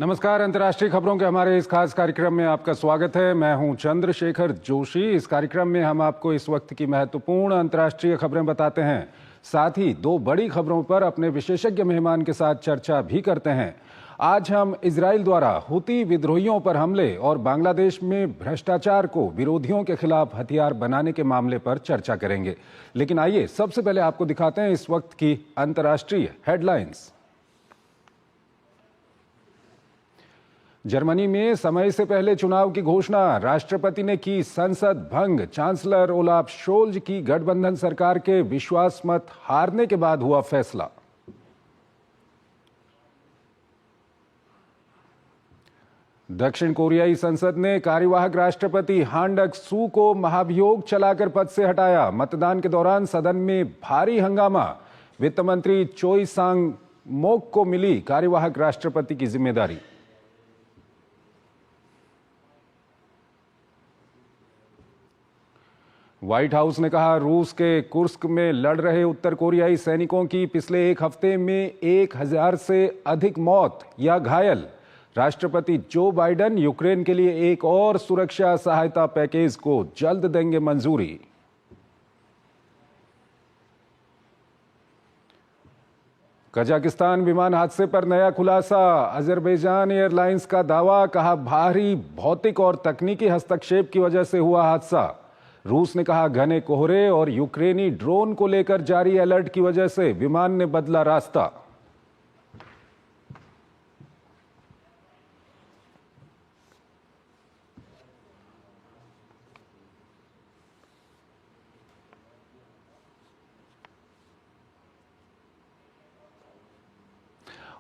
नमस्कार। अंतर्राष्ट्रीय खबरों के हमारे इस खास कार्यक्रम में आपका स्वागत है। मैं हूं चंद्रशेखर जोशी। इस कार्यक्रम में हम आपको इस वक्त की महत्वपूर्ण अंतर्राष्ट्रीय खबरें बताते हैं, साथ ही दो बड़ी खबरों पर अपने विशेषज्ञ मेहमान के साथ चर्चा भी करते हैं। आज हम इजराइल द्वारा हुती विद्रोहियों पर हमले और बांग्लादेश में भ्रष्टाचार को विरोधियों के खिलाफ हथियार बनाने के मामले पर चर्चा करेंगे। लेकिन आइए सबसे पहले आपको दिखाते हैं इस वक्त की अंतर्राष्ट्रीय हेडलाइंस। जर्मनी में समय से पहले चुनाव की घोषणा, राष्ट्रपति ने की संसद भंग। चांसलर ओलाफ शोल्ज की गठबंधन सरकार के विश्वास मत हारने के बाद हुआ फैसला। दक्षिण कोरियाई संसद ने कार्यवाहक राष्ट्रपति हान डक-सू को महाभियोग चलाकर पद से हटाया। मतदान के दौरान सदन में भारी हंगामा। वित्त मंत्री चोई सांग मोक को मिली कार्यवाहक राष्ट्रपति की जिम्मेदारी। व्हाइट हाउस ने कहा, रूस के कुर्स्क में लड़ रहे उत्तर कोरियाई सैनिकों की पिछले एक हफ्ते में 1000 से अधिक मौत या घायल। राष्ट्रपति जो बाइडेन यूक्रेन के लिए एक और सुरक्षा सहायता पैकेज को जल्द देंगे मंजूरी। कजाकिस्तान विमान हादसे पर नया खुलासा। अजरबैजान एयरलाइंस का दावा, कहा भारी भौतिक और तकनीकी हस्तक्षेप की वजह से हुआ हादसा। रूस ने कहा घने कोहरे और यूक्रेनी ड्रोन को लेकर जारी अलर्ट की वजह से विमान ने बदला रास्ता।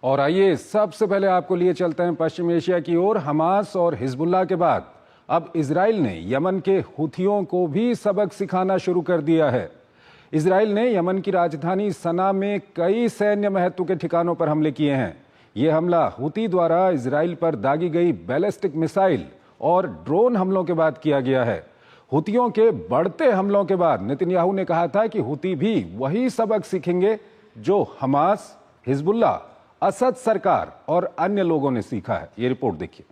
और आइए सबसे पहले आपको लिए चलते हैं पश्चिम एशिया की ओर। हमास और हिजबुल्लाह के बाद अब इजराइल ने यमन के हुथियों को भी सबक सिखाना शुरू कर दिया है। इजराइल ने यमन की राजधानी सना में कई सैन्य महत्व के ठिकानों पर हमले किए हैं। यह हमला हुती द्वारा इजराइल पर दागी गई बैलिस्टिक मिसाइल और ड्रोन हमलों के बाद किया गया है। हुतियों के बढ़ते हमलों के बाद नेतन्याहू ने कहा था कि हुती भी वही सबक सीखेंगे जो हमास, हिजबुल्लाह, असद सरकार और अन्य लोगों ने सीखा है। ये रिपोर्ट देखिए।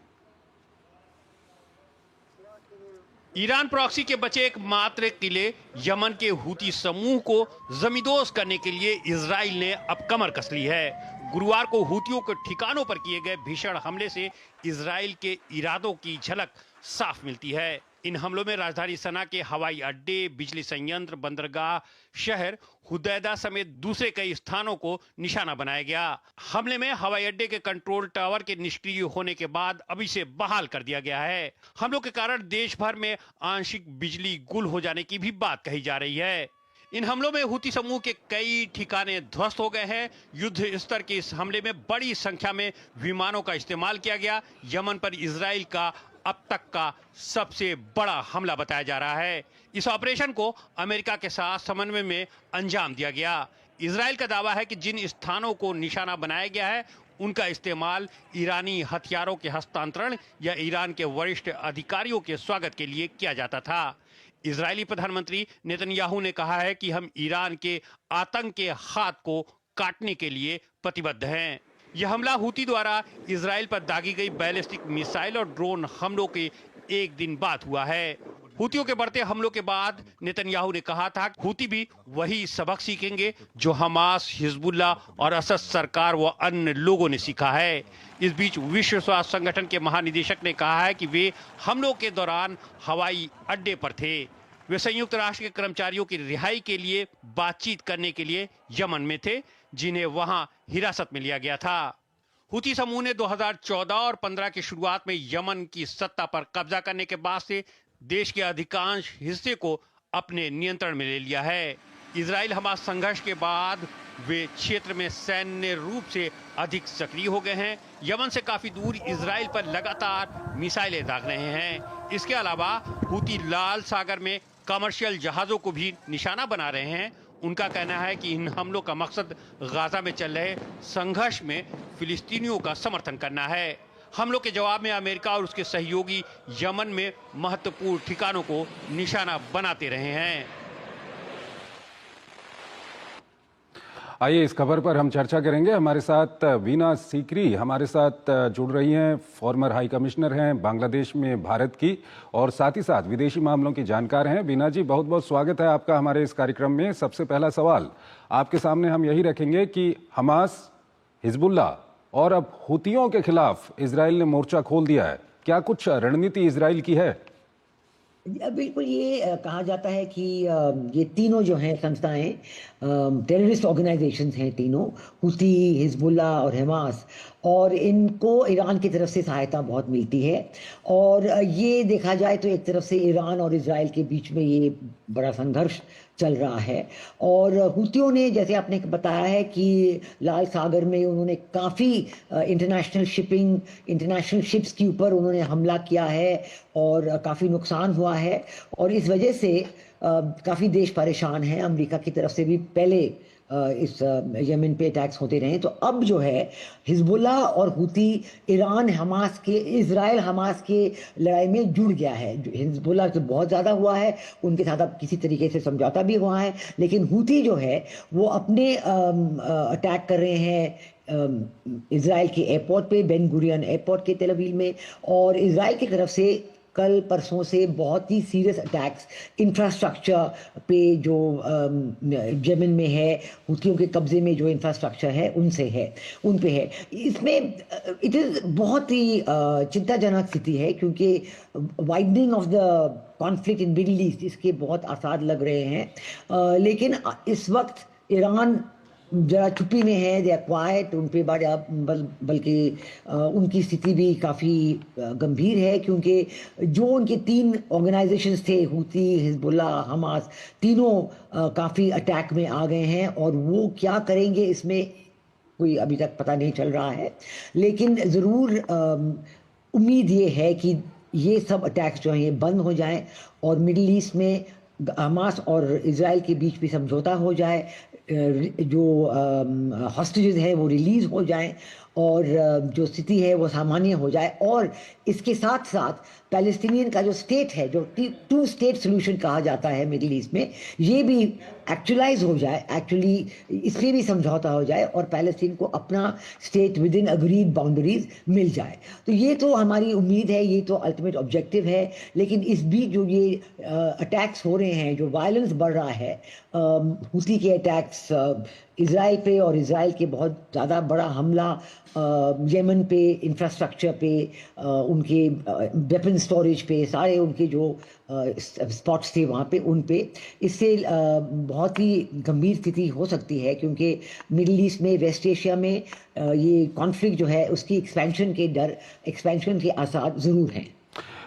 ईरान प्रॉक्सी के बचे एकमात्र किले यमन के हुती समूह को जमींदोज करने के लिए इजराइल ने अब कमर कस ली है। गुरुवार को हुतियों के ठिकानों पर किए गए भीषण हमले से इजराइल के इरादों की झलक साफ मिलती है। इन हमलों में राजधानी सना के हवाई अड्डे, बिजली संयंत्र, बंदरगाह, शहर हुदैदा समेत दूसरे कई स्थानों को निशाना बनाया गया। हमले में हवाई अड्डे के कंट्रोल टावर के निष्क्रिय होने के बाद अब इसे बहाल कर दिया गया है। हमलों के कारण देश भर में आंशिक बिजली गुल हो जाने की भी बात कही जा रही है। इन हमलों में हुती समूह के कई ठिकाने ध्वस्त हो गए हैं। युद्ध स्तर के इस हमले में बड़ी संख्या में विमानों का इस्तेमाल किया गया। यमन पर इजराइल का अब तक का सबसे बड़ा हमला बताया जा रहा है। इस ऑपरेशन को अमेरिका के साथ समन्वय में अंजाम दिया गया। इजराइल का दावा है कि जिन स्थानों को निशाना बनाया गया है उनका इस्तेमाल ईरानी हथियारों के हस्तांतरण या ईरान के वरिष्ठ अधिकारियों के स्वागत के लिए किया जाता था। इजरायली प्रधानमंत्री नेतन्याहू ने कहा है कि हम ईरान के आतंक के हाथ को काटने के लिए प्रतिबद्ध हैं। यह हमला हुती द्वारा इजराइल पर दागी गई बैलिस्टिक मिसाइल और ड्रोन हमलों के एक दिन बाद हुआ है। हुतियों के बढ़ते हमलों के बाद नेतन्याहू ने कहा था हुती भी वही सबक सीखेंगे जो हमास, हिजबुल्लाह और असद सरकार व अन्य लोगों ने सीखा है। इस बीच विश्व स्वास्थ्य संगठन के महानिदेशक ने कहा है कि वे हमलों के दौरान हवाई अड्डे पर थे। वे संयुक्त राष्ट्र के कर्मचारियों की रिहाई के लिए बातचीत करने के लिए यमन में थे, जिन्हें वहां हिरासत में लिया गया था। हुती समूह ने 2014 और 15 की शुरुआत में यमन की सत्ता पर कब्जा करने के बाद से देश के अधिकांश हिस्से को अपने नियंत्रण में ले लिया है। इजराइल हमास संघर्ष के बाद वे क्षेत्र में सैन्य रूप से अधिक सक्रिय हो गए हैं। यमन से काफी दूर इजराइल पर लगातार मिसाइलें दाग रहे हैं। इसके अलावा हुती लाल सागर में कमर्शियल जहाजों को भी निशाना बना रहे हैं। उनका कहना है कि इन हमलों का मकसद गाजा में चल रहे संघर्ष में फिलिस्तीनियों का समर्थन करना है। हमलों के जवाब में अमेरिका और उसके सहयोगी यमन में महत्वपूर्ण ठिकानों को निशाना बनाते रहे हैं। आइए इस खबर पर हम चर्चा करेंगे। हमारे साथ वीना सीकरी हमारे साथ जुड़ रही हैं, फॉर्मर हाई कमिश्नर हैं बांग्लादेश में भारत की, और साथ ही साथ विदेशी मामलों की जानकार हैं। वीना जी, बहुत बहुत स्वागत है आपका हमारे इस कार्यक्रम में। सबसे पहला सवाल आपके सामने हम यही रखेंगे कि हमास, हिजबुल्लाह और अब हुतियों के खिलाफ इजराइल ने मोर्चा खोल दिया है। क्या कुछ रणनीति इजराइल की है? बिल्कुल, ये कहा जाता है कि ये तीनों जो हैं संस्थाएं टेररिस्ट ऑर्गेनाइजेशंस हैं तीनों, हुती, हिजबुल्लाह और हमास, और इनको ईरान की तरफ से सहायता बहुत मिलती है। और ये देखा जाए तो एक तरफ से ईरान और इजराइल के बीच में ये बड़ा संघर्ष चल रहा है। और हुतियों ने, जैसे आपने बताया है कि लाल सागर में उन्होंने काफ़ी इंटरनेशनल शिप्स के ऊपर उन्होंने हमला किया है और काफ़ी नुकसान हुआ है, और इस वजह से काफ़ी देश परेशान हैं। अमेरिका की तरफ से भी पहले इस यमन पे अटैक्स होते रहे। तो अब जो है हिजबुल्लाह और हुती इजराइल हमास के लड़ाई में जुड़ गया है। हिजबुल्लाह तो बहुत ज़्यादा हुआ है, उनके साथ अब किसी तरीके से समझौता भी हुआ है, लेकिन हुती जो है वो अपने अटैक कर रहे हैं इजराइल के एयरपोर्ट पे, बेन गुरियन एयरपोर्ट के तेल अवीव में। और इजराइल की तरफ से कल परसों से बहुत ही सीरियस अटैक्स इंफ्रास्ट्रक्चर पे जो यमन में है, हुतियों के कब्जे में जो इंफ्रास्ट्रक्चर है उन पे है। इसमें इट इज़ बहुत ही चिंताजनक स्थिति है, क्योंकि widening of the conflict in middle east इसके बहुत आसार लग रहे हैं। लेकिन इस वक्त ईरान जरा चुप्पी में है, दे आर क्वाइट, उन पे बल्कि उनकी स्थिति भी काफ़ी गंभीर है, क्योंकि जो उनके तीन ऑर्गेनाइजेशंस थे, हुती, हिजबुल्लाह, हमास, तीनों काफ़ी अटैक में आ गए हैं। और वो क्या करेंगे इसमें कोई अभी तक पता नहीं चल रहा है, लेकिन ज़रूर उम्मीद ये है कि ये सब अटैक्स जो हैं ये बंद हो जाएं और मिडिल ईस्ट में हमास और इजराइल के बीच भी समझौता हो जाए, जो हॉस्टेजेस हैं वो रिलीज़ हो जाएं, और जो स्थिति है वो सामान्य हो जाए। और इसके साथ साथ पैलेस्टीनियन का जो स्टेट है, जो टू स्टेट सोल्यूशन कहा जाता है मिडिल ईस्ट में, ये भी एक्चुअलाइज हो जाए, एक्चुअली इसमें भी समझौता हो जाए और पैलेस्टीन को अपना state within agreed boundaries मिल जाए। तो ये तो हमारी उम्मीद है, ये तो अल्टीमेट ऑब्जेक्टिव है। लेकिन इस बीच जो ये अटैक्स हो रहे हैं, जो वायलेंस बढ़ रहा है, हुती के अटैक्स इजराइल पे, और इजराइल के बहुत ज़्यादा बड़ा हमला यमन पे, इंफ्रास्ट्रक्चर पे, उनके वेपन स्टोरेज पे, सारे उनके जो स्पॉट्स थे वहाँ पे, उन पे, इससे बहुत ही गंभीर स्थिति हो सकती है, क्योंकि मिडिल ईस्ट में, वेस्ट एशिया में ये कॉन्फ्लिक्ट जो है उसकी एक्सपेंशन के आसार ज़रूर हैं।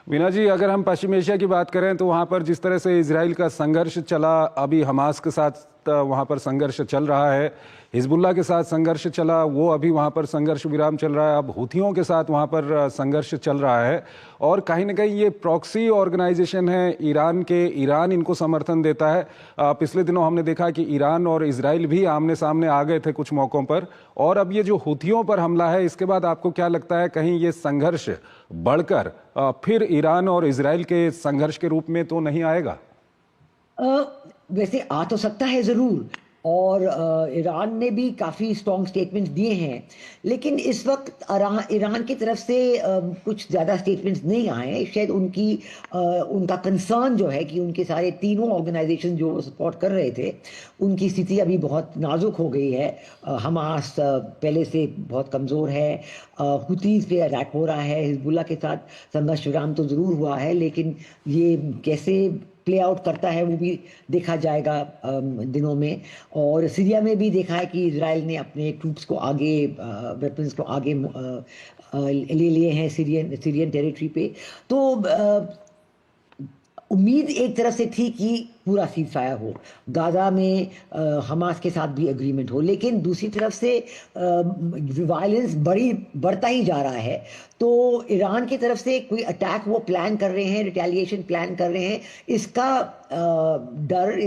वीना जी, अगर हम पश्चिम एशिया की बात करें तो वहाँ पर जिस तरह से इजराइल का संघर्ष चला, अभी हमास के साथ वहाँ पर संघर्ष चल रहा है, हिजबुल्लाह के साथ संघर्ष चला, वो अभी वहाँ पर संघर्ष विराम चल रहा है, अब हुथियों के साथ वहाँ पर संघर्ष चल रहा है, और कहीं ना कहीं ये प्रॉक्सी ऑर्गेनाइजेशन है ईरान इनको समर्थन देता है। पिछले दिनों हमने देखा कि ईरान और इजराइल भी आमने सामने आ गए थे कुछ मौक़ों पर, और अब ये जो हुथियों पर हमला है, इसके बाद आपको क्या लगता है, कहीं ये संघर्ष बढ़कर फिर ईरान और इजराइल के संघर्ष के रूप में तो नहीं आएगा? वैसे आ तो सकता है ज़रूर, और ईरान ने भी काफ़ी स्ट्रॉन्ग स्टेटमेंट्स दिए हैं, लेकिन इस वक्त ईरान की तरफ से कुछ ज़्यादा स्टेटमेंट्स नहीं आए। शायद उनका कंसर्न जो है कि उनके सारे तीनों ऑर्गेनाइजेशन जो सपोर्ट कर रहे थे, उनकी स्थिति अभी बहुत नाजुक हो गई है। हमास पहले से बहुत कमज़ोर है, हुतीज़ पे अटैक हो रहा है, हिजबुल्लाह के साथ संघर्ष विराम तो ज़रूर हुआ है, लेकिन ये कैसे प्ले आउट करता है वो भी देखा जाएगा दिनों में। और सीरिया में भी देखा है कि इजराइल ने अपने ट्रूप्स को आगे, वेपन्स को आगे ले लिए हैं सीरियन टेरिटरी पे। तो उम्मीद एक तरफ से थी कि पूरा सीज फायर हो, गाजा में हमास के साथ भी एग्रीमेंट हो, लेकिन दूसरी तरफ से वायलेंस बढ़ता ही जा रहा है। तो ईरान की तरफ से कोई अटैक वो प्लान कर रहे हैं, रिटेलिएशन प्लान कर रहे हैं, इसका डर,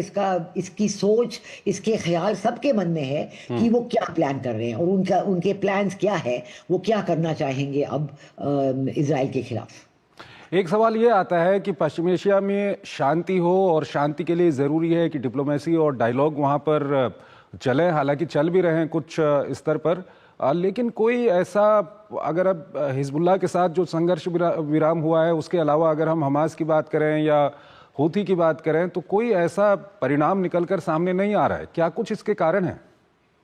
इसकी सोच, इसके ख्याल सबके मन में है कि वो क्या प्लान कर रहे हैं और उनके प्लान्स क्या है, वो क्या करना चाहेंगे अब इजराइल के खिलाफ। एक सवाल ये आता है कि पश्चिम एशिया में शांति हो, और शांति के लिए ज़रूरी है कि डिप्लोमेसी और डायलॉग वहाँ पर चले, हालांकि चल भी रहे हैं कुछ स्तर पर, लेकिन कोई ऐसा, अगर अब हिजबुल्लाह के साथ जो संघर्ष विराम हुआ है उसके अलावा अगर हम हमास की बात करें या हूथी की बात करें तो कोई ऐसा परिणाम निकलकर सामने नहीं आ रहा है। क्या कुछ इसके कारण है?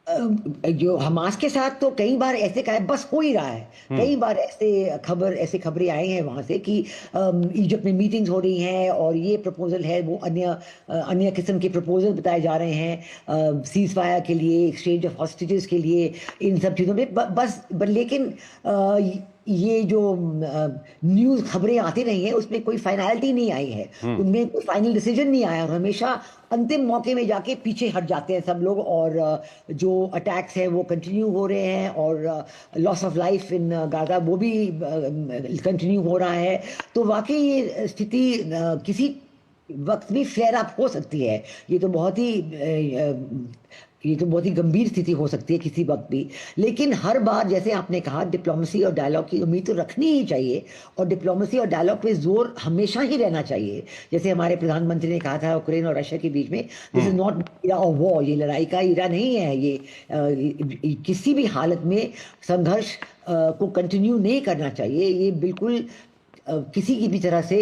जो हमास के साथ तो कई बार ऐसे कहा, बस हो ही रहा है। कई बार ऐसे खबरें आई हैं वहां से कि इजिप्ट में मीटिंग्स हो रही हैं और ये प्रपोजल है, वो अन्य किस्म के प्रपोजल बताए जा रहे हैं सीज फायर के लिए, एक्सचेंज ऑफ हॉस्टेजेस के लिए, इन सब चीज़ों में लेकिन ये जो न्यूज़ खबरें आती रही हैं उसमें कोई फाइनलिटी नहीं आई है, उनमें कोई फाइनल डिसीजन नहीं आया और हमेशा अंतिम मौके में जाके पीछे हट जाते हैं सब लोग और जो अटैक्स है वो कंटिन्यू हो रहे हैं और loss of life in Gaza वो भी कंटिन्यू हो रहा है। तो वाकई ये स्थिति किसी वक्त भी फ्लेयर अप हो सकती है। ये तो बहुत ही गंभीर स्थिति हो सकती है किसी वक्त भी। लेकिन हर बार जैसे आपने कहा, डिप्लोमेसी और डायलॉग की उम्मीद तो रखनी ही चाहिए और डिप्लोमेसी और डायलॉग पे जोर हमेशा ही रहना चाहिए। जैसे हमारे प्रधानमंत्री ने कहा था यूक्रेन और रशिया के बीच में, this is not era of war, ये लड़ाई का इरा नहीं है। ये किसी भी हालत में संघर्ष को कंटिन्यू नहीं करना चाहिए। ये बिल्कुल किसी की भी तरह से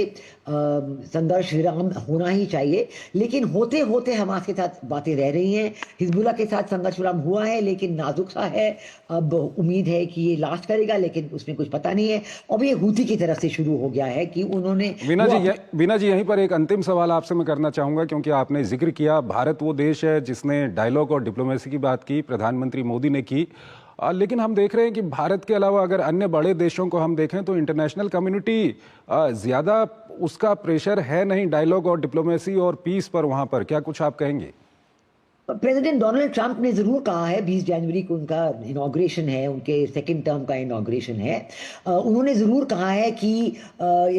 संघर्ष विराम होना ही चाहिए। लेकिन होते होते हमास के साथ बातें रह रही हैं, हिजबुल्लाह के साथ संघर्ष विराम हुआ है लेकिन नाजुक सा है। अब उम्मीद है कि ये लास्ट करेगा लेकिन उसमें कुछ पता नहीं है। अब ये हूथी की तरफ से शुरू हो गया है कि उन्होंने वीना जी यहीं पर एक अंतिम सवाल आपसे मैं करना चाहूंगा, क्योंकि आपने जिक्र किया भारत वो देश है जिसने डायलॉग और डिप्लोमेसी की बात की, प्रधानमंत्री मोदी ने की, लेकिन हम देख रहे हैं कि भारत के अलावा अगर अन्य बड़े देशों को हम देखें तो इंटरनेशनल कम्युनिटी ज़्यादा उसका प्रेशर है नहीं डायलॉग और डिप्लोमेसी और पीस पर। वहां पर क्या कुछ आप कहेंगे? प्रेसिडेंट डोनाल्ड ट्रंप ने जरूर कहा है, 20 जनवरी को उनका इनॉग्रेशन है, उनके सेकंड टर्म का इनॉग्रेशन है। उन्होंने जरूर कहा है कि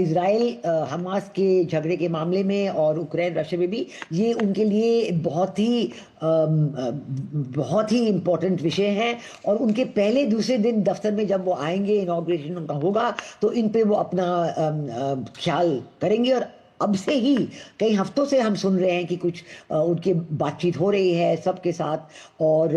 इजराइल हमास के झगड़े के मामले में और यूक्रेन रशिया में भी ये उनके लिए बहुत ही इम्पोर्टेंट विषय है और उनके पहले दूसरे दिन दफ्तर में जब वो आएंगे, इनॉग्रेशन उनका होगा तो इन पे वो अपना ख्याल करेंगे। और अब से ही कई हफ्तों से हम सुन रहे हैं कि कुछ उनकी बातचीत हो रही है सबके साथ और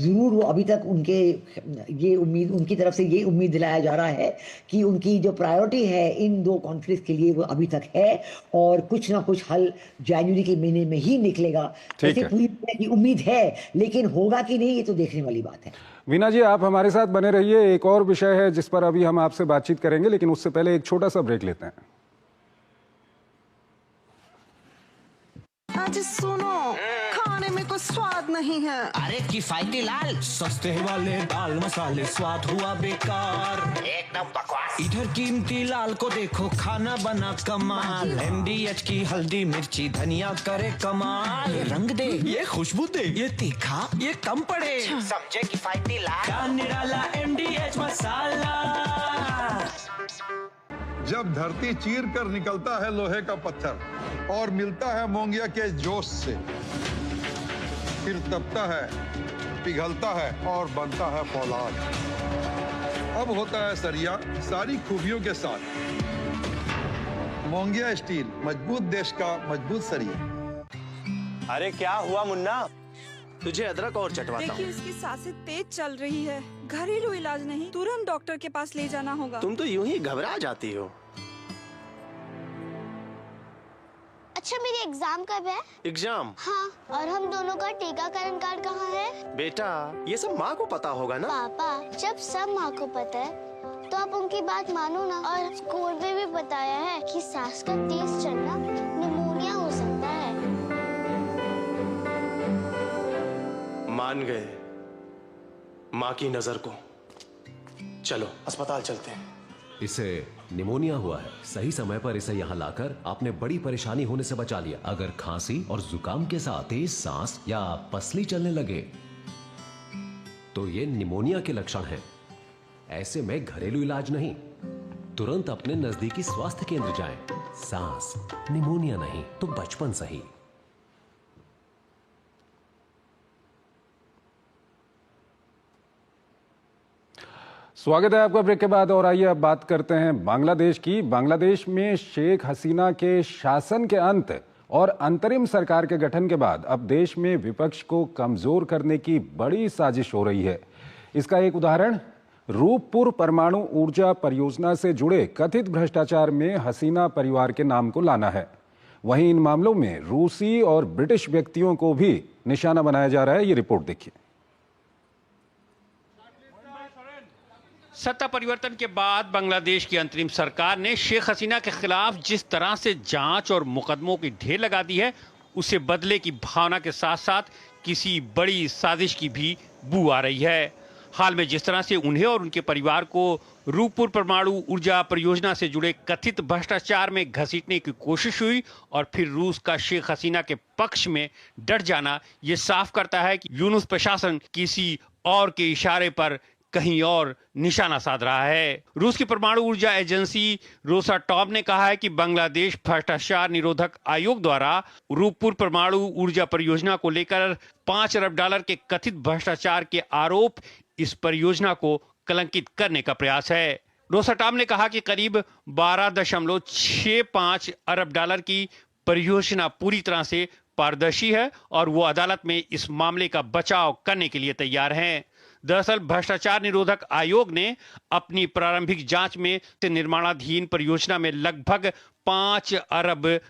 ज़रूर वो अभी तक उनकी तरफ से ये उम्मीद दिलाया जा रहा है कि उनकी जो प्रायोरिटी है इन दो कॉन्फ्लिक्ट के लिए वो अभी तक है और कुछ ना कुछ हल जनवरी के महीने में ही निकलेगा। ऐसे पूरी तरह की उम्मीद है, लेकिन होगा कि नहीं ये तो देखने वाली बात है। वीना जी आप हमारे साथ बने रहिए, एक और विषय है जिस पर अभी हम आपसे बातचीत करेंगे, लेकिन उससे पहले एक छोटा सा ब्रेक लेते हैं। आज सुनो, खाने में कोई स्वाद नहीं है। अरे किफायती लाल, सस्ते वाले दाल मसाले स्वाद हुआ बेकार, एकदम बकवास। इधर कीमती लाल को देखो खाना बना कमाल, MDH की हल्दी मिर्ची धनिया करे कमाल। ये रंग दे, ये खुशबू दे, ये तीखा, ये कम पड़े, समझे किफायती लाल क्या निराला MDH मसाला। जब धरती चीर कर निकलता है लोहे का पत्थर और मिलता है मोंगिया के जोश से, फिर तपता है, पिघलता है और बनता है फौलाद। अब होता है सरिया सारी खूबियों के साथ। मोंगिया स्टील, मजबूत देश का मजबूत सरिया। अरे क्या हुआ मुन्ना, तुझे अदरक और चटवाता हूँ। देखिए इसकी सांसें तेज चल रही है, घरेलू इलाज नहीं, तुरंत डॉक्टर के पास ले जाना होगा। तुम तो यूं ही घबरा जाती हो। अच्छा मेरी एग्जाम कब है? एग्जाम? हाँ, और हम दोनों का टीकाकरण कार्ड कहाँ है? बेटा ये सब माँ को पता होगा ना। पापा जब सब माँ को पता है तो आप उनकी बात मानो ना। और स्कूल में भी बताया है कि सांस का तेज चलना निमोनिया हो सकता है। मान गए माँ की नजर को। चलो अस्पताल चलते हैं। इसे निमोनिया हुआ है। सही समय पर इसे यहाँ लाकर आपने बड़ी परेशानी होने से बचा लिया। अगर खांसी और जुकाम के साथ तेज सांस या पसली चलने लगे तो ये निमोनिया के लक्षण हैं। ऐसे में घरेलू इलाज नहीं, तुरंत अपने नजदीकी स्वास्थ्य केंद्र जाएं। सांस, निमोनिया नहीं तो बचपन सही। स्वागत है आपका ब्रेक के बाद और आइए अब बात करते हैं बांग्लादेश की। बांग्लादेश में शेख हसीना के शासन के अंत और अंतरिम सरकार के गठन के बाद अब देश में विपक्ष को कमजोर करने की बड़ी साजिश हो रही है। इसका एक उदाहरण रूपपुर परमाणु ऊर्जा परियोजना से जुड़े कथित भ्रष्टाचार में हसीना परिवार के नाम को लाना है। वहीं इन मामलों में रूसी और ब्रिटिश व्यक्तियों को भी निशाना बनाया जा रहा है। ये रिपोर्ट देखिए। सत्ता परिवर्तन के बाद बांग्लादेश की अंतरिम सरकार ने शेख हसीना के खिलाफ जिस तरह से जांच और मुकदमों की ढेर लगा दी है, उसे बदले की भावना के साथ साथ किसी बड़ी साजिश की भी बू आ रही है। हाल में जिस तरह से उन्हें और उनके परिवार को रूपपुर परमाणु ऊर्जा परियोजना से जुड़े कथित भ्रष्टाचार में घसीटने की कोशिश हुई और फिर रूस का शेख हसीना के पक्ष में डट जाना, ये साफ करता है कि यूनुस प्रशासन किसी और के इशारे पर कहीं और निशाना साध रहा है। रूस की परमाणु ऊर्जा एजेंसी रोसाटॉम ने कहा है कि बांग्लादेश भ्रष्टाचार निरोधक आयोग द्वारा रूपपुर परमाणु ऊर्जा परियोजना को लेकर $5 अरब के कथित भ्रष्टाचार के आरोप इस परियोजना को कलंकित करने का प्रयास है। रोसाटॉम ने कहा कि करीब $12.65 अरब की परियोजना पूरी तरह से पारदर्शी है और वो अदालत में इस मामले का बचाव करने के लिए तैयार हैं। दरअसल भ्रष्टाचार निरोधक आयोग ने अपनी प्रारंभिक जांच में निर्माणाधीन परियोजना में लगभग $5 अरब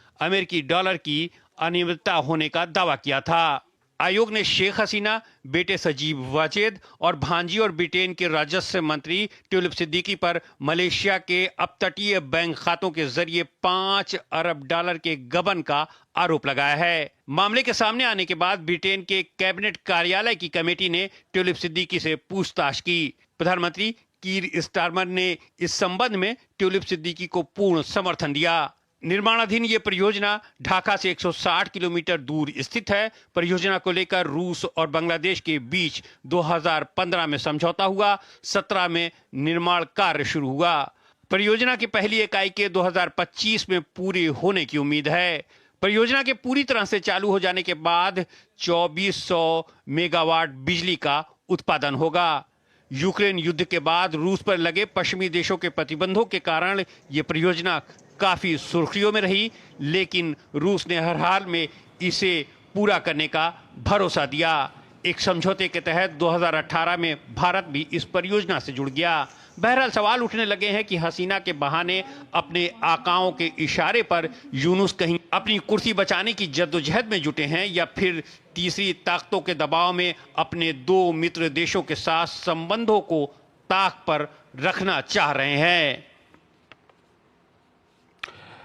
की अनियमितता होने का दावा किया था। आयोग ने शेख हसीना, बेटे सजीब वाजेद और भांजी और ब्रिटेन के राजस्व मंत्री ट्यूलिप सिद्दीकी पर मलेशिया के अपतटीय बैंक खातों के जरिए $5 अरब के गबन का आरोप लगाया है। मामले के सामने आने के बाद ब्रिटेन के कैबिनेट कार्यालय की कमेटी ने ट्यूलिप सिद्दीकी से पूछताछ की। प्रधानमंत्री कीर स्टारमर ने इस संबंध में ट्यूलिप सिद्दीकी को पूर्ण समर्थन दिया। निर्माणाधीन ये परियोजना ढाका से 160 किलोमीटर दूर स्थित है। परियोजना को लेकर रूस और बांग्लादेश के बीच 2015 में समझौता हुआ। 17 में निर्माण कार्य शुरू हुआ। परियोजना की पहली इकाई के 2025 में पूरी होने की उम्मीद है। परियोजना के पूरी तरह से चालू हो जाने के बाद 2400 मेगावाट बिजली का उत्पादन होगा। यूक्रेन युद्ध के बाद रूस पर लगे पश्चिमी देशों के प्रतिबंधों के कारण ये परियोजना काफी सुर्खियों में रही, लेकिन रूस ने हर हाल में इसे पूरा करने का भरोसा दिया। एक समझौते के तहत 2018 में भारत भी इस परियोजना से जुड़ गया। बहरहाल सवाल उठने लगे हैं कि हसीना के बहाने अपने आकाओं के इशारे पर यूनुस कहीं अपनी कुर्सी बचाने की जद्दोजहद में जुटे हैं या फिर तीसरी ताकतों के दबाव में अपने दो मित्र देशों के साथ संबंधों को ताक पर रखना चाह रहे हैं।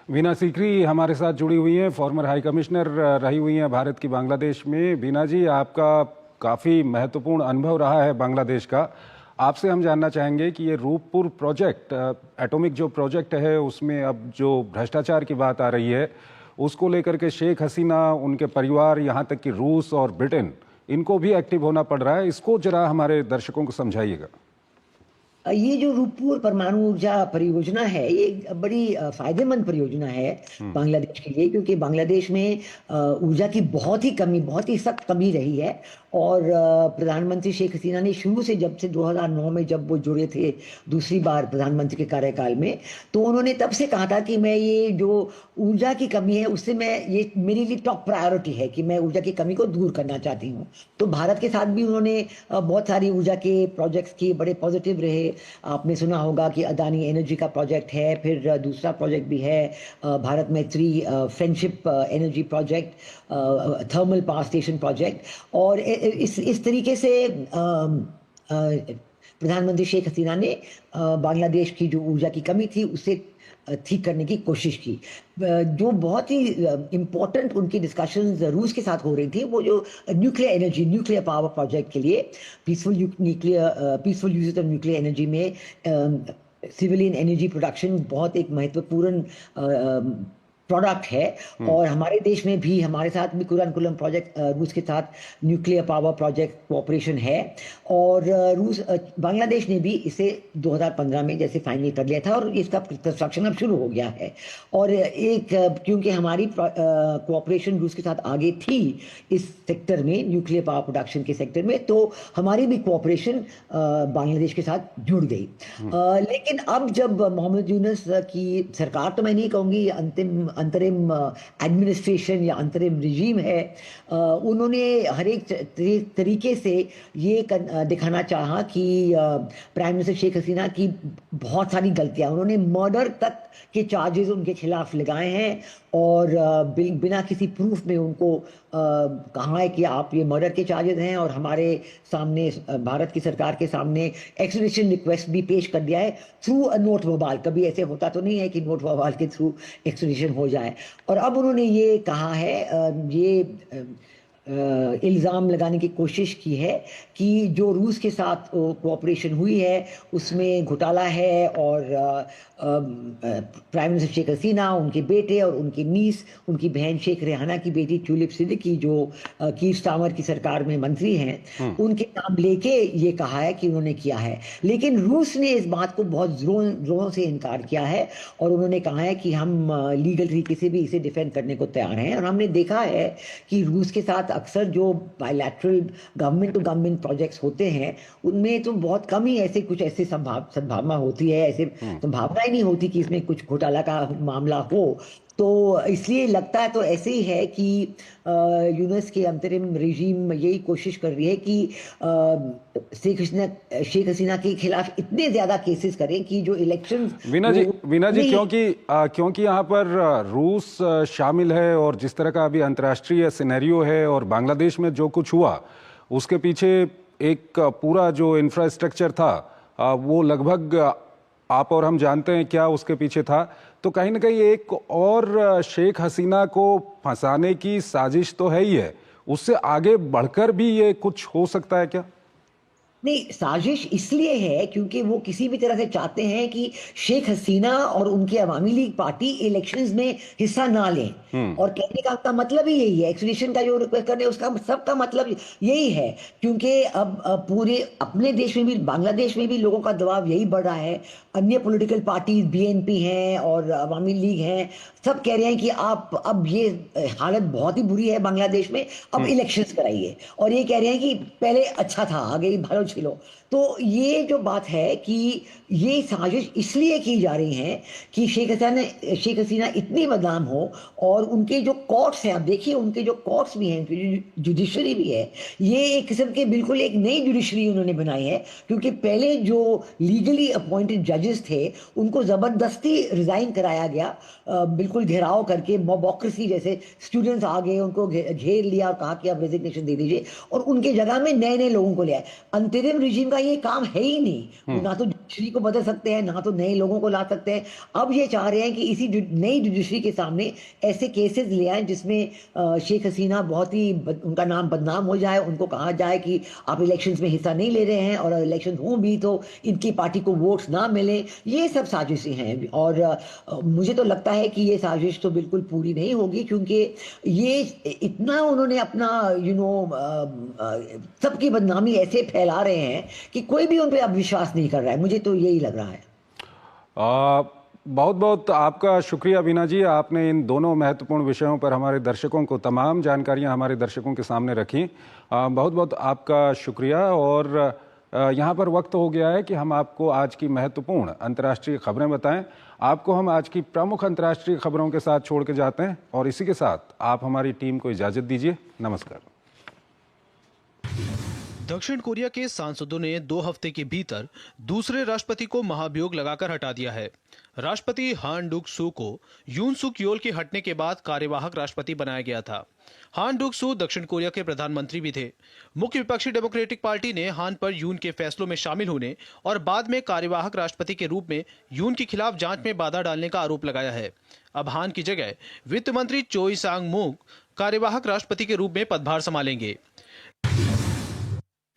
वीना सीकरी हमारे साथ जुड़ी हुई हैं, फॉर्मर हाई कमिश्नर रही हुई हैं भारत की बांग्लादेश में। वीना जी, आपका काफ़ी महत्वपूर्ण अनुभव रहा है बांग्लादेश का। आपसे हम जानना चाहेंगे कि ये रूपपुर प्रोजेक्ट, एटॉमिक जो प्रोजेक्ट है, उसमें अब जो भ्रष्टाचार की बात आ रही है, उसको लेकर के शेख हसीना, उनके परिवार, यहाँ तक कि रूस और ब्रिटेन, इनको भी एक्टिव होना पड़ रहा है। इसको जरा हमारे दर्शकों को समझाइएगा। ये जो रूपपुर परमाणु ऊर्जा परियोजना है, ये बड़ी फायदेमंद परियोजना है बांग्लादेश के लिए, क्योंकि बांग्लादेश में ऊर्जा की बहुत ही सख्त कमी रही है। और प्रधानमंत्री शेख हसीना ने शुरू से, जब से 2009 में जब वो जुड़े थे दूसरी बार प्रधानमंत्री के कार्यकाल में, तो उन्होंने तब से कहा था कि मैं ये जो ऊर्जा की कमी है उससे ये मेरे लिए टॉप प्रायोरिटी है कि मैं ऊर्जा की कमी को दूर करना चाहती हूँ। तो भारत के साथ भी उन्होंने बहुत सारी ऊर्जा के प्रोजेक्ट्स किए, बड़े पॉजिटिव रहे। आपने सुना होगा कि अदानी एनर्जी का प्रोजेक्ट है, फिर दूसरा प्रोजेक्ट भी है भारत में friendship energy project, thermal power station project. और इस तरीके से प्रधानमंत्री शेख हसीना ने बांग्लादेश की जो ऊर्जा की कमी थी उसे ठीक करने की कोशिश की। जो बहुत ही इम्पोर्टेंट उनकी डिस्कशंस रूस के साथ हो रही थी, वो जो न्यूक्लियर पावर प्रोजेक्ट के लिए peaceful use of nuclear energy में सिविलियन एनर्जी प्रोडक्शन बहुत एक महत्वपूर्ण प्रोडक्ट है। और हमारे देश में भी, हमारे साथ भी कुरानकुलम प्रोजेक्ट रूस के साथ न्यूक्लियर पावर प्रोजेक्ट कोऑपरेशन है। और बांग्लादेश ने भी इसे 2015 में जैसे फाइनल कर लिया था और इसका कंस्ट्रक्शन अब शुरू हो गया है। और क्योंकि हमारी कोऑपरेशन रूस के साथ आगे थी इस सेक्टर में, न्यूक्लियर पावर प्रोडक्शन के सेक्टर में, तो हमारी भी कोऑपरेशन बांग्लादेश के साथ जुड़ गई। लेकिन अब जब मोहम्मद यूनुस की सरकार, तो मैं नहीं कहूँगी अंतिम अंतरिम एडमिनिस्ट्रेशन या अंतरिम रिजीम है, उन्होंने हर एक तरीके से ये दिखाना चाहा कि प्राइम मिनिस्टर शेख हसीना की बहुत सारी गलतियां, उन्होंने मर्डर तक के चार्जेस उनके खिलाफ लगाए हैं और बिना किसी प्रूफ में उनको कहा है कि आप ये मर्डर के चार्जेस हैं, और हमारे सामने भारत की सरकार के सामने एक्सट्रेडिशन रिक्वेस्ट भी पेश कर दिया है थ्रू अ नोट वबाल। कभी ऐसे होता तो नहीं है कि नोट वबाल के थ्रू एक्सट्रेडिशन हो जाए। और अब उन्होंने ये कहा है, ये इल्ज़ाम लगाने की कोशिश की है कि जो रूस के साथ कोऑपरेशन हुई है उसमें घोटाला है, और प्राइम मिनिस्टर शेख हसीना, उनके बेटे और उनकी नीस, उनकी बहन शेख रेहाना की बेटी ट्यूलिप सिद्दीकी जो कीर स्टारमर की सरकार में मंत्री हैं, उनके नाम लेके ये कहा है कि उन्होंने किया है। लेकिन रूस ने इस बात को बहुत जोरों से इनकार किया है और उन्होंने कहा है कि हम लीगल तरीके से भी इसे डिफेंड करने को तैयार हैं। और हमने देखा है कि रूस के साथ अक्सर जो bilateral government to government projects होते हैं उनमें तो बहुत कम ही ऐसे कुछ ऐसे संभावना होती है, ऐसे संभावना ही नहीं होती कि इसमें कुछ घोटाला का मामला हो। तो इसलिए लगता है तो ऐसे ही है कि यूएस के अंतरिम रिजीम यही कोशिश कर रही है कि शेख हसीना के खिलाफ इतने ज्यादा केसेस करें कि जो इलेक्शन। वीना जी क्योंकि यहाँ पर रूस शामिल है और जिस तरह का अभी अंतर्राष्ट्रीय सिनेरियो है और बांग्लादेश में जो कुछ हुआ उसके पीछे एक पूरा जो इंफ्रास्ट्रक्चर था वो लगभग आप और हम जानते हैं क्या उसके पीछे था। तो कहीं ना कहीं एक और शेख हसीना को फंसाने की साजिश तो है ही है, उससे आगे बढ़कर भी ये कुछ हो सकता है क्या? नहीं, साजिश इसलिए है क्योंकि वो किसी भी तरह से चाहते हैं कि शेख हसीना और उनकी अवामी लीग पार्टी इलेक्शंस में हिस्सा ना लें। और कहने का मतलब ही यही है, एक्सट्रेडिशन का जो रिक्वेस्ट करने उसका सबका मतलब यही है, क्योंकि अब पूरे अपने देश में भी, बांग्लादेश में भी लोगों का दबाव यही बढ़ रहा है। अन्य पॉलिटिकल पार्टीज बीएनपी हैं और अवामी लीग हैं, सब कह रहे हैं कि आप अब ये हालत बहुत ही बुरी है बांग्लादेश में, अब इलेक्शंस कराइए। और ये कह रहे हैं कि पहले अच्छा था, आगे भलो छिलो। तो ये जो बात है कि ये साजिश इसलिए की जा रही है कि शेख हसीना इतनी बदनाम हो, और उनके जो कोर्ट्स हैं, आप देखिए उनके जो कोर्ट्स भी हैं, जुडिशरी भी है, ये एक किस्म के बिल्कुल एक नई जुडिशरी उन्होंने बनाई है। क्योंकि पहले जो लीगली अपॉइंटेड जजेस थे उनको ज़बरदस्ती रिज़ाइन कराया गया, बिल्कुल घेराव करके, मोबोक्रेसी जैसे स्टूडेंट्स आ गए, उनको घेर लिया और कहा कि आप रेजिग्नेशन दे दीजिए, और उनके जगह में नए नए लोगों को ले आए। अंतरिम रिजीम का ये काम है ही नहीं, ना तो जुडिशरी को बदल सकते हैं, ना तो नए लोगों को ला सकते हैं। अब ये चाह रहे हैं कि इसी नई जुडिशरी के सामने ऐसे केसेस ले आए जिसमें शेख हसीना बहुत ही उनका नाम बदनाम हो जाए, उनको कहा जाए कि आप इलेक्शंस में हिस्सा नहीं ले रहे हैं, और इलेक्शन हों भी तो इनकी पार्टी को वोट्स ना मिले। ये सब साजिशें हैं, और मुझे तो लगता है कि ये साजिश तो बिल्कुल पूरी नहीं होगी, क्योंकि ये इतना उन्होंने अपना सबकी बदनामी ऐसे फैला रहे हैं कि कोई भी उन पर अब विश्वास नहीं कर रहा है। मुझे तो यही लग रहा है। बहुत बहुत आपका शुक्रिया वीना जी, आपने इन दोनों महत्वपूर्ण विषयों पर हमारे दर्शकों को तमाम जानकारियां हमारे दर्शकों के सामने रखी। बहुत बहुत आपका शुक्रिया। और यहाँ पर वक्त हो गया है कि हम आपको आज की महत्वपूर्ण अंतर्राष्ट्रीय खबरें बताएं। आपको हम आज की प्रमुख अंतर्राष्ट्रीय खबरों के साथ छोड़ के जाते हैं, और इसी के साथ आप हमारी टीम को इजाज़त दीजिए। नमस्कार। दक्षिण कोरिया के सांसदों ने 2 हफ्ते के भीतर दूसरे राष्ट्रपति को महाभियोग लगाकर हटा दिया है। राष्ट्रपति हान डुक सू को यून सुक योल के हटने के बाद कार्यवाहक राष्ट्रपति बनाया गया था। हान डुक सू दक्षिण कोरिया के प्रधानमंत्री भी थे। मुख्य विपक्षी डेमोक्रेटिक पार्टी ने हान पर यून के फैसलों में शामिल होने और बाद में कार्यवाहक राष्ट्रपति के रूप में यून के खिलाफ जांच में बाधा डालने का आरोप लगाया है। अब हान की जगह वित्त मंत्री चोई सांग मूक कार्यवाहक राष्ट्रपति के रूप में पदभार संभालेंगे।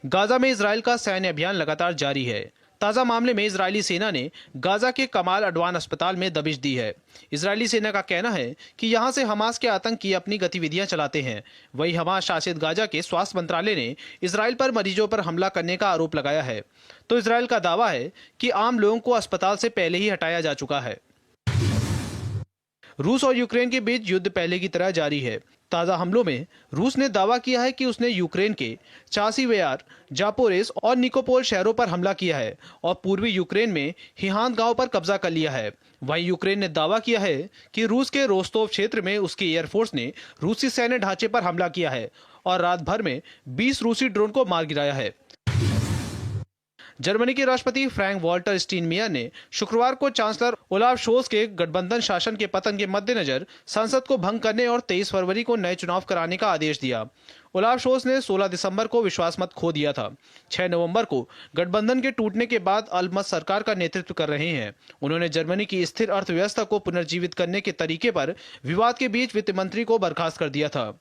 गाजा में इजराइल का सैन्य अभियान लगातार जारी है। ताजा मामले में इजरायली सेना ने गाजा के कमाल अडवान अस्पताल में दबिश दी है। इजरायली सेना का कहना है कि यहां से हमास के आतंकी अपनी गतिविधियां चलाते हैं। वहीं हमास शासित गाजा के स्वास्थ्य मंत्रालय ने इजराइल पर मरीजों पर हमला करने का आरोप लगाया है। तो इजराइल का दावा है कि आम लोगों को अस्पताल से पहले ही हटाया जा चुका है। रूस और यूक्रेन के बीच युद्ध पहले की तरह जारी है। ताज़ा हमलों में रूस ने दावा किया है कि उसने यूक्रेन के चासिवेयार, जापोरेस और निकोपोल शहरों पर हमला किया है और पूर्वी यूक्रेन में हिहान गांव पर कब्जा कर लिया है। वहीं यूक्रेन ने दावा किया है कि रूस के रोस्तोव क्षेत्र में उसकी एयरफोर्स ने रूसी सैन्य ढांचे पर हमला किया है और रात भर में 20 रूसी ड्रोन को मार गिराया है। जर्मनी के राष्ट्रपति फ्रैंक वॉल्टर स्टीनमेयर ने शुक्रवार को चांसलर ओलाफ शोल्ज के गठबंधन शासन के पतन के मद्देनजर संसद को भंग करने और 23 फरवरी को नए चुनाव कराने का आदेश दिया। ओलाफ शोल्ज ने 16 दिसंबर को विश्वास मत खो दिया था। 6 नवंबर को गठबंधन के टूटने के बाद अल्मत सरकार का नेतृत्व कर रहे हैं। उन्होंने जर्मनी की स्थिर अर्थव्यवस्था को पुनर्जीवित करने के तरीके पर विवाद के बीच वित्त मंत्री को बर्खास्त कर दिया था।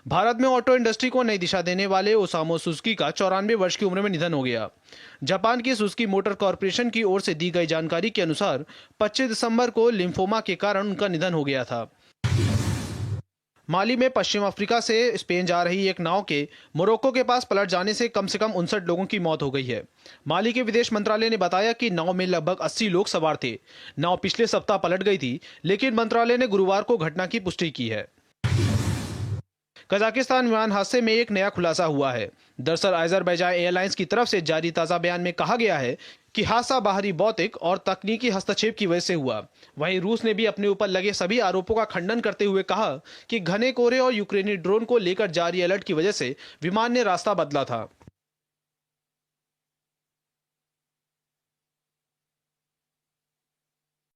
भारत में ऑटो इंडस्ट्री को नई दिशा देने वाले ओसामो सुजुकी का 94 वर्ष की उम्र में निधन हो गया। जापान की सुजुकी मोटर कॉर्पोरेशन की ओर से दी गई जानकारी के अनुसार 25 दिसंबर को लिम्फोमा के कारण उनका निधन हो गया था। माली में पश्चिम अफ्रीका से स्पेन जा रही एक नाव के मोरक्को के पास पलट जाने से कम 59 लोगों की मौत हो गई है। माली के विदेश मंत्रालय ने बताया कि नाव में लगभग 80 लोग सवार थे। नाव पिछले सप्ताह पलट गई थी, लेकिन मंत्रालय ने गुरुवार को घटना की पुष्टि की है। कजाकिस्तान विमान हादसे में एक नया खुलासा हुआ है। दरअसल अजरबैजान एयरलाइंस की तरफ से जारी ताजा बयान में कहा गया है कि हादसा बाहरी भौतिक और तकनीकी हस्तक्षेप की वजह से हुआ। वहीं रूस ने भी अपने ऊपर लगे सभी आरोपों का खंडन करते हुए कहा कि घने कोहरे और यूक्रेनी ड्रोन को लेकर जारी अलर्ट की वजह से विमान ने रास्ता बदला था।